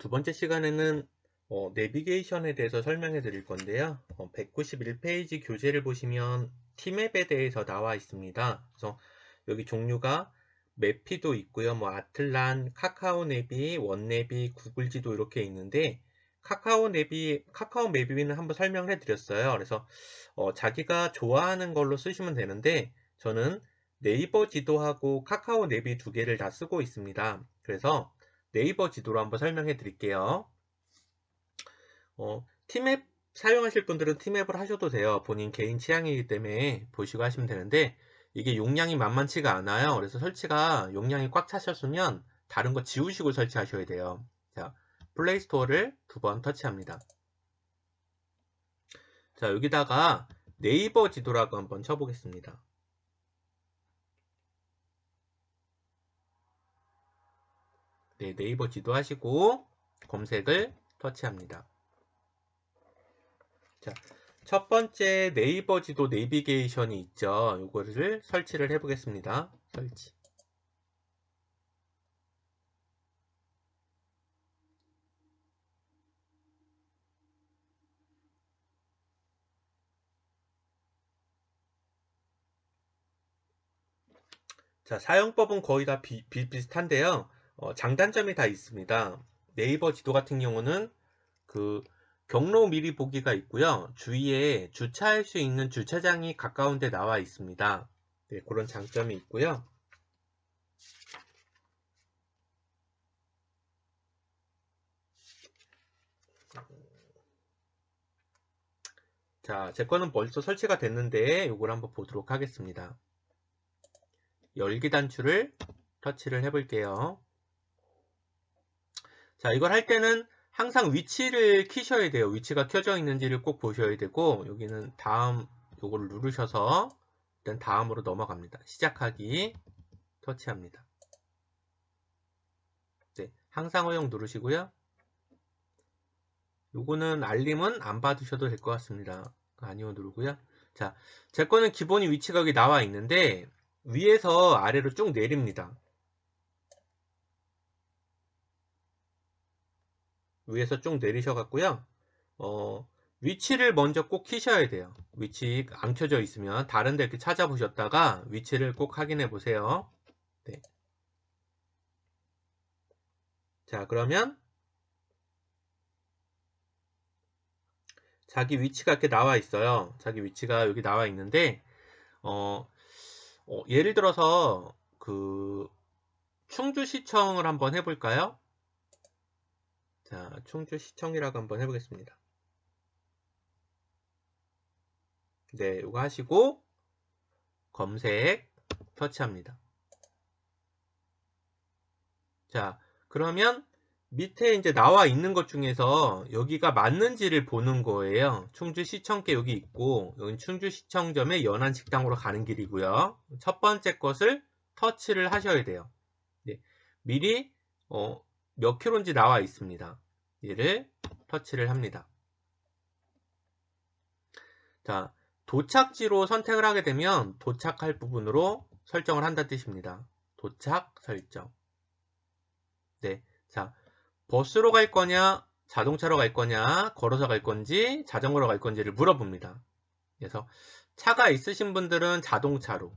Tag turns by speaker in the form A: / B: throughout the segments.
A: 두 번째 시간에는 내비게이션에 대해서 설명해 드릴 건데요. 191페이지 교재를 보시면 티맵에 대해서 나와 있습니다. 그래서 여기 종류가 매피도 있고요. 뭐 아틀란, 카카오 내비, 원내비, 구글 지도 이렇게 있는데 카카오 매비는 한번 설명해 드렸어요. 그래서 자기가 좋아하는 걸로 쓰시면 되는데 저는 네이버 지도하고 카카오 내비 두 개를 다 쓰고 있습니다. 그래서 네이버 지도로 한번 설명해 드릴게요. 티맵 사용하실 분들은 티맵을 하셔도 돼요. 본인 개인 취향이기 때문에 보시고 하시면 되는데 이게 용량이 만만치가 않아요. 그래서 설치가 용량이 꽉 차셨으면 다른 거 지우시고 설치하셔야 돼요. 자, 플레이스토어를 두 번 터치합니다. 자, 여기다가 네이버 지도라고 한번 쳐보겠습니다. 네, 네이버 지도 하시고 검색을 터치합니다. 자, 첫 번째 네이버 지도 내비게이션이 있죠. 요거를 설치를 해보겠습니다. 설치. 자, 사용법은 거의 다 비슷한데요. 장단점이 다 있습니다. 네이버 지도 같은 경우는 그 경로 미리 보기가 있고요. 주위에 주차할 수 있는 주차장이 가까운 데 나와 있습니다. 네, 그런 장점이 있고요. 자, 제 거는 벌써 설치가 됐는데 이걸 한번 보도록 하겠습니다. 열기 단추를 터치를 해볼게요. 자, 이걸 할 때는 항상 위치를 키셔야 돼요. 위치가 켜져 있는지를 꼭 보셔야 되고 여기는 다음 요거를 누르셔서 일단 다음으로 넘어갑니다. 시작하기 터치합니다. 네, 항상 허용 누르시고요. 요거는 알림은 안 받으셔도 될 것 같습니다. 아니요 누르고요. 자, 제 거는 기본이 위치가 여기 나와 있는데 위에서 아래로 쭉 내립니다. 위에서 쭉 내리셔갖고요. 위치를 먼저 꼭 키셔야 돼요. 위치 안 켜져 있으면 다른 데 이렇게 찾아보셨다가 위치를 꼭 확인해 보세요. 네. 자, 그러면 자기 위치가 이렇게 나와 있어요. 자기 위치가 여기 나와 있는데 예를 들어서 그 충주시청을 한번 해볼까요? 자, 충주시청이라고 한번 해보겠습니다. 네, 이거 하시고 검색 터치합니다. 자, 그러면 밑에 이제 나와 있는 것 중에서 여기가 맞는지를 보는 거예요. 충주시청께 여기 있고, 여기 충주시청점의 연안식당으로 가는 길이고요. 첫 번째 것을 터치를 하셔야 돼요. 네, 미리 몇 킬로인지 나와 있습니다. 얘를 터치를 합니다. 자, 도착지로 선택을 하게 되면 도착할 부분으로 설정을 한다는 뜻입니다. 도착 설정. 네, 자, 버스로 갈 거냐, 자동차로 갈 거냐, 걸어서 갈 건지, 자전거로 갈 건지를 물어봅니다. 그래서 차가 있으신 분들은 자동차로,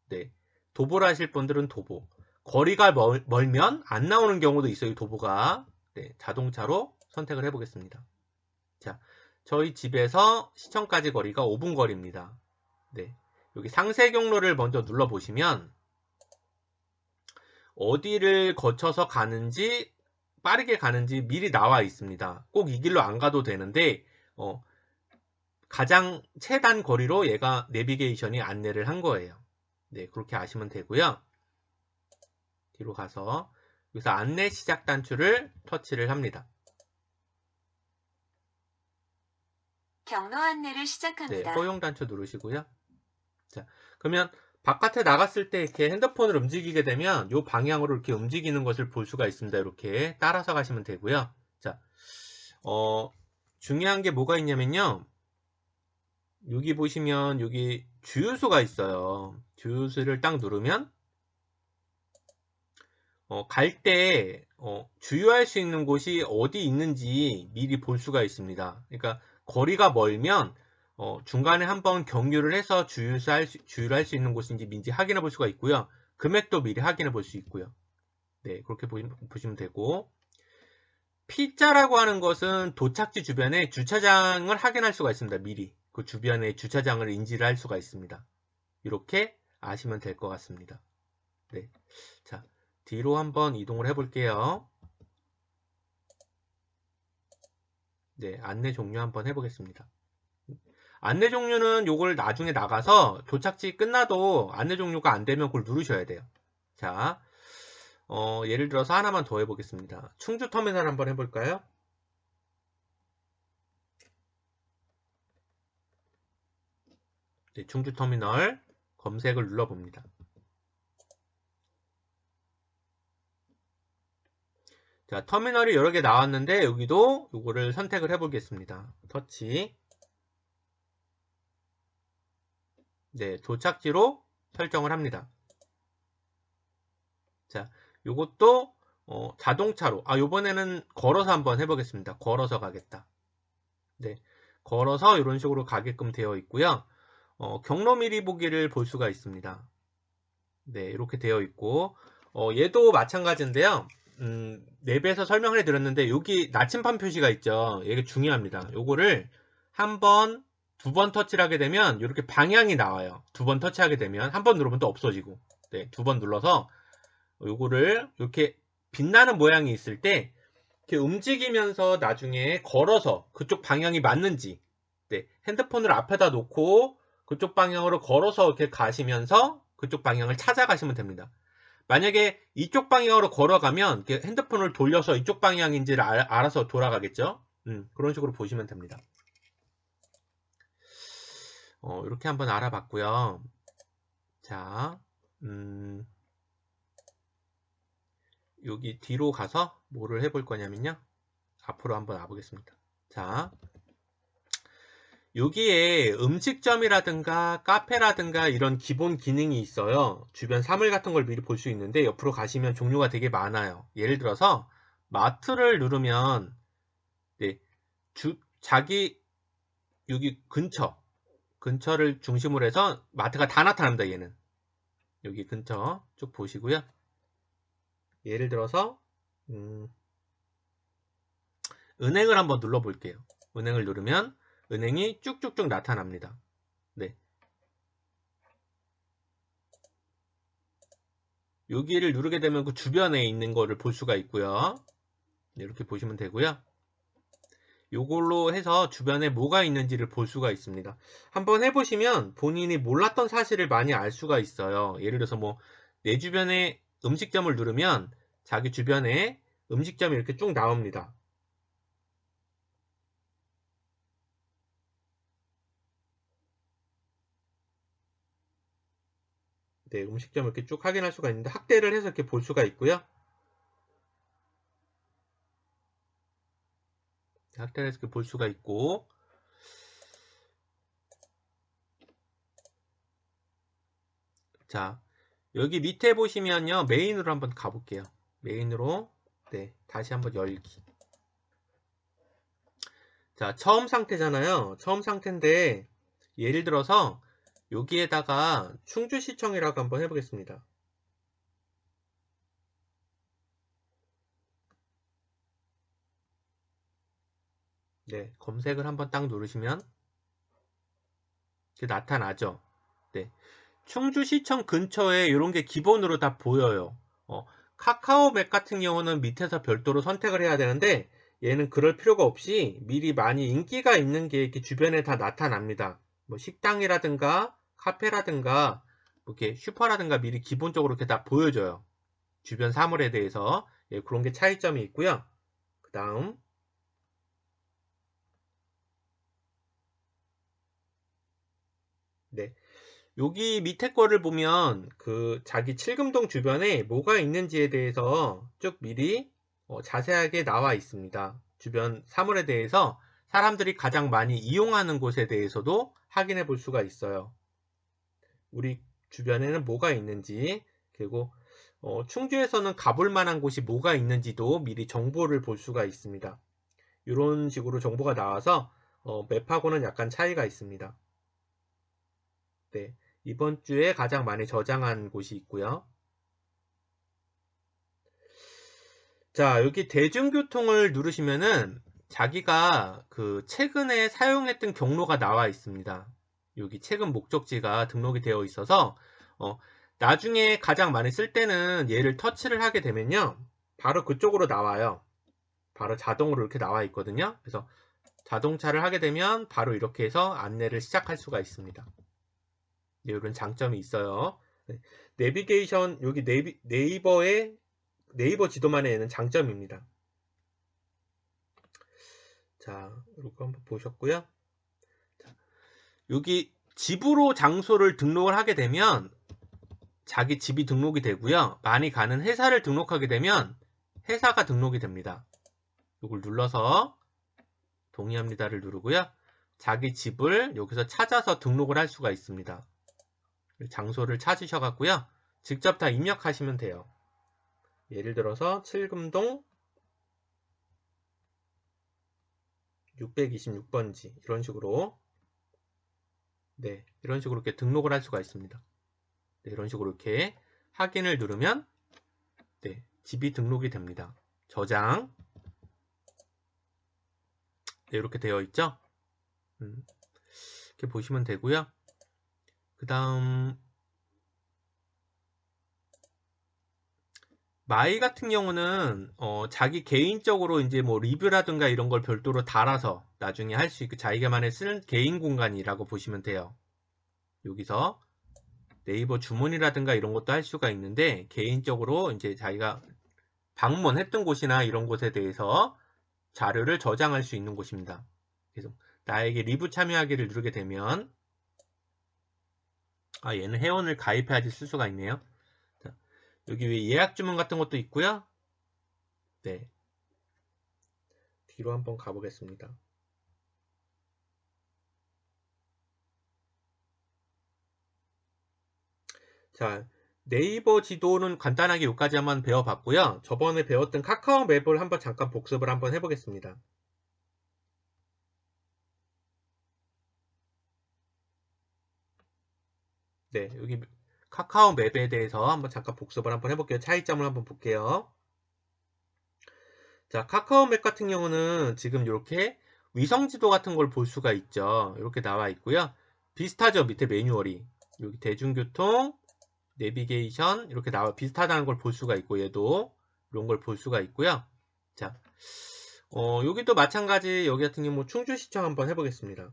A: 네, 도보를 하실 분들은 도보. 거리가 멀면 안 나오는 경우도 있어요, 도보가. 네, 자동차로 선택을 해보겠습니다. 자, 저희 집에서 시청까지 거리가 5분 거리입니다. 네, 여기 상세 경로를 먼저 눌러보시면 어디를 거쳐서 가는지 빠르게 가는지 미리 나와 있습니다. 꼭 이 길로 안 가도 되는데 가장 최단 거리로 얘가 내비게이션이 안내를 한 거예요. 네, 그렇게 아시면 되고요. 뒤로 가서 여기서 안내 시작 단추를 터치를 합니다.
B: 경로 안내를 시작합니다.
A: 네, 허용 단추 누르시고요. 자, 그러면 바깥에 나갔을 때 이렇게 핸드폰을 움직이게 되면 이 방향으로 이렇게 움직이는 것을 볼 수가 있습니다. 이렇게 따라서 가시면 되고요. 자, 중요한 게 뭐가 있냐면요. 여기 보시면 여기 주유소가 있어요. 주유소를 딱 누르면 갈 때 주유할 수 있는 곳이 어디 있는지 미리 볼 수가 있습니다. 그러니까 거리가 멀면 중간에 한번 경유를 해서 주유를 할 수 있는 곳인지 민지 확인해 볼 수가 있고요. 금액도 미리 확인해 볼 수 있고요. 네, 그렇게 보시면 되고, P자라고 하는 것은 도착지 주변에 주차장을 확인할 수가 있습니다. 미리 그 주변에 주차장을 인지를 할 수가 있습니다. 이렇게 아시면 될 것 같습니다. 네, 자, 뒤로 한번 이동을 해 볼게요. 네, 안내 종료 한번 해보겠습니다. 안내 종료는 요걸 나중에 나가서 도착지 끝나도 안내 종료가 안 되면 그걸 누르셔야 돼요. 자, 예를 들어서 하나만 더 해보겠습니다. 충주 터미널 한번 해볼까요? 네, 충주 터미널 검색을 눌러봅니다. 자, 터미널이 여러 개 나왔는데 여기도 요거를 선택을 해보겠습니다. 터치. 네, 도착지로 설정을 합니다. 자, 요것도 자동차로, 요번에는 걸어서 한번 해보겠습니다. 걸어서 가겠다. 네, 걸어서 이런 식으로 가게끔 되어 있고요. 경로 미리 보기를 볼 수가 있습니다. 네, 이렇게 되어 있고, 얘도 마찬가지인데요. 랩에서 설명을 해드렸는데, 여기 나침반 표시가 있죠. 이게 중요합니다. 요거를 한 번, 두 번 터치를 하게 되면, 이렇게 방향이 나와요. 두 번 터치하게 되면, 한 번 누르면 또 없어지고, 네, 두 번 눌러서, 요거를 이렇게 빛나는 모양이 있을 때, 이렇게 움직이면서 나중에 걸어서 그쪽 방향이 맞는지, 네, 핸드폰을 앞에다 놓고 그쪽 방향으로 걸어서 이렇게 가시면서 그쪽 방향을 찾아가시면 됩니다. 만약에 이쪽 방향으로 걸어가면 핸드폰을 돌려서 이쪽 방향인지를 알아서 돌아가겠죠. 그런 식으로 보시면 됩니다. 이렇게 한번 알아봤고요. 자, 여기 뒤로 가서 뭐를 해볼 거냐면요. 앞으로 한번 와보겠습니다. 자, 여기에 음식점이라든가 카페라든가 이런 기본 기능이 있어요. 주변 사물 같은 걸 미리 볼 수 있는데 옆으로 가시면 종류가 되게 많아요. 예를 들어서 마트를 누르면 네, 자기 여기 근처를 중심으로 해서 마트가 다 나타납니다. 얘는 여기 근처 쭉 보시고요. 예를 들어서 은행을 한번 눌러 볼게요. 은행을 누르면 은행이 쭉쭉쭉 나타납니다. 네. 여기를 누르게 되면 그 주변에 있는 거를 볼 수가 있고요. 이렇게 보시면 되고요. 요걸로 해서 주변에 뭐가 있는지를 볼 수가 있습니다. 한번 해보시면 본인이 몰랐던 사실을 많이 알 수가 있어요. 예를 들어서 뭐 내 주변에 음식점을 누르면 자기 주변에 음식점이 이렇게 쭉 나옵니다. 네, 음식점을 이렇게 쭉 확인할 수가 있는데 확대를 해서 이렇게 볼 수가 있고요. 확대를 해서 이렇게 볼 수가 있고, 자, 여기 밑에 보시면요, 메인으로 한번 가볼게요. 메인으로, 네, 다시 한번 열기. 자, 처음 상태잖아요. 처음 상태인데, 예를 들어서, 여기에다가 충주시청이라고 한번 해보겠습니다. 네, 검색을 한번 딱 누르시면, 이렇게 나타나죠. 네. 충주시청 근처에 이런 게 기본으로 다 보여요. 카카오맵 같은 경우는 밑에서 별도로 선택을 해야 되는데 얘는 그럴 필요가 없이 미리 많이 인기가 있는 게 이렇게 주변에 다 나타납니다. 뭐 식당이라든가 카페라든가 뭐 이렇게 슈퍼라든가 미리 기본적으로 이렇게 다 보여줘요. 주변 사물에 대해서 예, 그런 게 차이점이 있고요. 그 다음 네. 여기 밑에 거를 보면 그 자기 칠금동 주변에 뭐가 있는지에 대해서 쭉 미리 자세하게 나와 있습니다. 주변 사물에 대해서 사람들이 가장 많이 이용하는 곳에 대해서도 확인해 볼 수가 있어요. 우리 주변에는 뭐가 있는지, 그리고 충주에서는 가볼 만한 곳이 뭐가 있는지도 미리 정보를 볼 수가 있습니다. 이런 식으로 정보가 나와서 맵하고는 약간 차이가 있습니다. 네, 이번 주에 가장 많이 저장한 곳이 있고요. 자, 여기 대중교통을 누르시면은 자기가 그 최근에 사용했던 경로가 나와 있습니다. 여기 최근 목적지가 등록이 되어 있어서 나중에 가장 많이 쓸 때는 얘를 터치를 하게 되면요, 바로 그쪽으로 나와요. 바로 자동으로 이렇게 나와 있거든요. 그래서 자동차를 하게 되면 바로 이렇게 해서 안내를 시작할 수가 있습니다. 네, 이런 장점이 있어요. 네, 내비게이션, 여기 네이버 지도만의 장점입니다. 자, 이렇게 한번 보셨고요. 자, 여기 집으로 장소를 등록을 하게 되면 자기 집이 등록이 되고요. 많이 가는 회사를 등록하게 되면 회사가 등록이 됩니다. 이걸 눌러서 동의합니다를 누르고요. 자기 집을 여기서 찾아서 등록을 할 수가 있습니다. 장소를 찾으셔갖고요. 직접 다 입력하시면 돼요. 예를 들어서 칠금동 626번지 이런 식으로, 네, 이런 식으로 이렇게 등록을 할 수가 있습니다. 네, 이런 식으로 이렇게 확인을 누르면 네, 집이 등록이 됩니다. 저장. 네, 이렇게 되어 있죠. 이렇게 보시면 되고요. 그 다음 마이 같은 경우는 자기 개인적으로 이제 뭐 리뷰라든가 이런 걸 별도로 달아서 나중에 할 수 있고 자기가만의 쓰는 개인 공간이라고 보시면 돼요. 여기서 네이버 주문이라든가 이런 것도 할 수가 있는데 개인적으로 이제 자기가 방문했던 곳이나 이런 곳에 대해서 자료를 저장할 수 있는 곳입니다. 그래서 나에게 리뷰 참여하기를 누르게 되면 얘는 회원을 가입해야지 쓸 수가 있네요. 자, 여기 위에 예약 주문 같은 것도 있고요. 네, 뒤로 한번 가보겠습니다. 자, 네이버 지도는 간단하게 여기까지 한번 배워봤고요. 저번에 배웠던 카카오 맵을 한번 잠깐 복습을 한번 해보겠습니다. 네, 여기 카카오 맵에 대해서 한번 잠깐 복습을 한번 해볼게요. 차이점을 한번 볼게요. 자, 카카오 맵 같은 경우는 지금 이렇게 위성 지도 같은 걸 볼 수가 있죠. 이렇게 나와 있고요. 비슷하죠, 밑에 매뉴얼이. 여기 대중교통, 내비게이션 이렇게 나와 비슷하다는 걸 볼 수가 있고, 얘도 이런 걸 볼 수가 있고요. 자, 여기도 마찬가지. 여기 같은 경우 충주시청 한번 해보겠습니다.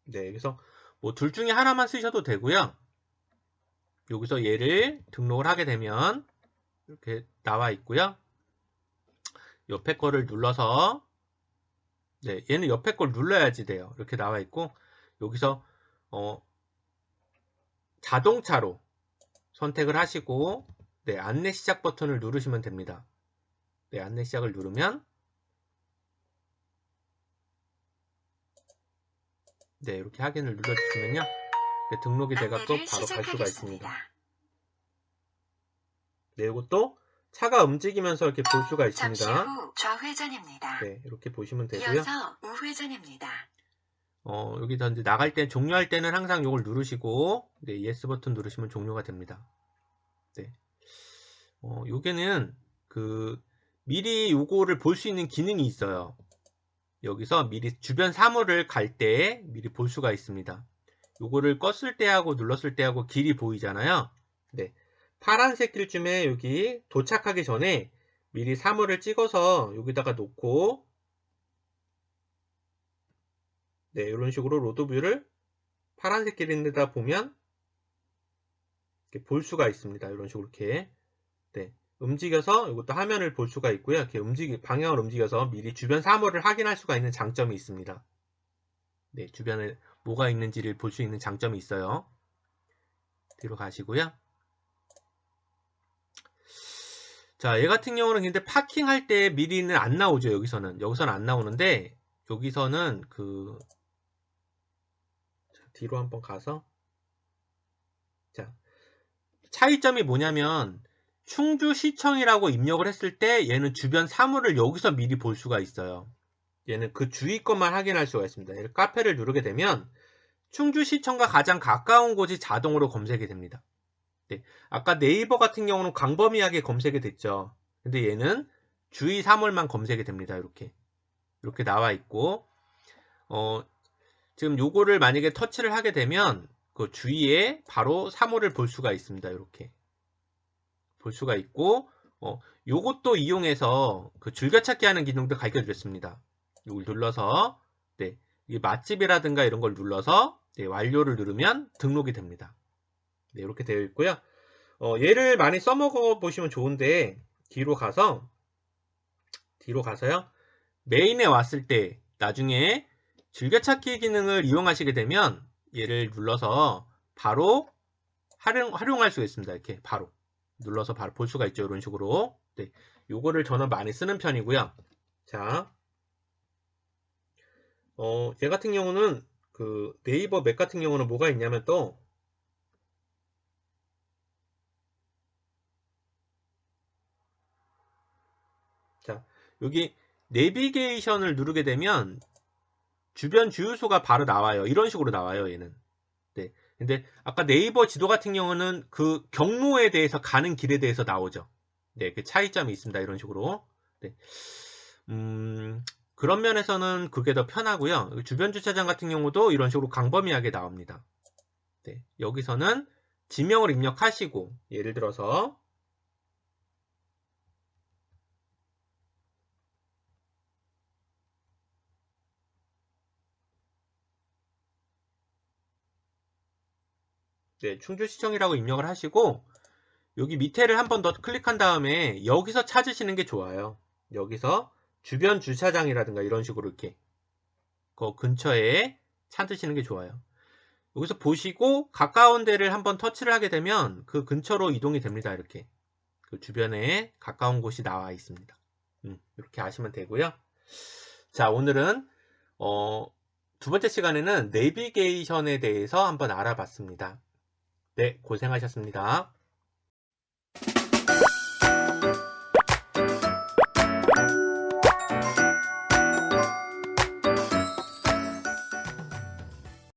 A: 네, 그래서 뭐 둘 중에 하나만 쓰셔도 되고요. 여기서 얘를 등록을 하게 되면 이렇게 나와 있고요. 옆에 거를 눌러서, 네, 얘는 옆에 걸 눌러야지 돼요. 이렇게 나와 있고, 여기서 자동차로 선택을 하시고, 네, 안내 시작 버튼을 누르시면 됩니다. 네, 안내 시작을 누르면, 네, 이렇게 확인을 눌러주시면요, 등록이 돼갖고 바로 갈 수가 있습니다. 네, 이것도 차가 움직이면서 이렇게 볼 수가 있습니다.
B: 잠시 후 좌회전입니다.
A: 네, 이렇게 보시면 되고요.
B: 이어서 우회전입니다.
A: 여기서 이제 나갈 때, 종료할 때는 항상 이걸 누르시고, 네, yes 버튼 누르시면 종료가 됩니다. 네. 요게는 미리 요거를 볼 수 있는 기능이 있어요. 여기서 미리 주변 사물을 갈 때 미리 볼 수가 있습니다. 요거를 껐을 때하고 눌렀을 때하고 길이 보이잖아요. 네. 파란색 길쯤에 여기 도착하기 전에 미리 사물을 찍어서 여기다가 놓고, 네, 이런 식으로 로드뷰를 파란색 길인데다 보면 이렇게 볼 수가 있습니다. 이런 식으로 이렇게, 네, 움직여서 이것도 화면을 볼 수가 있고요. 이렇게 방향을 움직여서 미리 주변 사물을 확인할 수가 있는 장점이 있습니다. 네, 주변에 뭐가 있는지를 볼 수 있는 장점이 있어요. 뒤로 가시고요. 자, 얘 같은 경우는 근데 파킹할 때 미리는 안 나오죠. 여기서는 안 나오는데, 여기서는 뒤로 한번 가서 자, 차이점이 뭐냐면 충주시청이라고 입력을 했을 때 얘는 주변 사물을 여기서 미리 볼 수가 있어요. 얘는 그 주위 것만 확인할 수가 있습니다. 얘를 카페를 누르게 되면 충주시청과 가장 가까운 곳이 자동으로 검색이 됩니다. 네, 아까 네이버 같은 경우는 광범위하게 검색이 됐죠. 근데 얘는 주위 사물만 검색이 됩니다. 이렇게 나와 있고 지금 요거를 만약에 터치를 하게 되면 그 주위에 바로 사물을 볼 수가 있습니다. 이렇게 볼 수가 있고 요것도 이용해서 그 즐겨찾기 하는 기능도 가르쳐 드렸습니다. 이걸 눌러서 네, 이 맛집이라든가 이런 걸 눌러서 네, 완료를 누르면 등록이 됩니다. 네, 이렇게 되어 있고요. 얘를 많이 써먹어 보시면 좋은데 뒤로 가서요. 메인에 왔을 때 나중에 즐겨찾기 기능을 이용하시게 되면 얘를 눌러서 바로 활용할 수가 있습니다. 이렇게 바로 눌러서 바로 볼 수가 있죠. 이런 식으로. 네, 요거를 저는 많이 쓰는 편이고요. 자, 얘 같은 경우는 그 네이버 맵 같은 경우는 뭐가 있냐면 또 자, 여기 내비게이션을 누르게 되면 주변 주유소가 바로 나와요. 이런 식으로 나와요, 얘는. 네. 근데 아까 네이버 지도 같은 경우는 그 경로에 대해서 가는 길에 대해서 나오죠. 네, 그 차이점이 있습니다. 이런 식으로. 네. 그런 면에서는 그게 더 편하고요. 주변 주차장 같은 경우도 이런 식으로 광범위하게 나옵니다. 네. 여기서는 지명을 입력하시고 예를 들어서 네, 충주시청이라고 입력을 하시고 여기 밑에를 한 번 더 클릭한 다음에 여기서 찾으시는 게 좋아요. 여기서 주변 주차장이라든가 이런 식으로 이렇게 그 근처에 찾으시는 게 좋아요. 여기서 보시고 가까운 데를 한번 터치를 하게 되면 그 근처로 이동이 됩니다. 이렇게 그 주변에 가까운 곳이 나와 있습니다. 이렇게 아시면 되고요. 자, 오늘은 두 번째 시간에는 내비게이션에 대해서 한번 알아봤습니다. 네, 고생하셨습니다.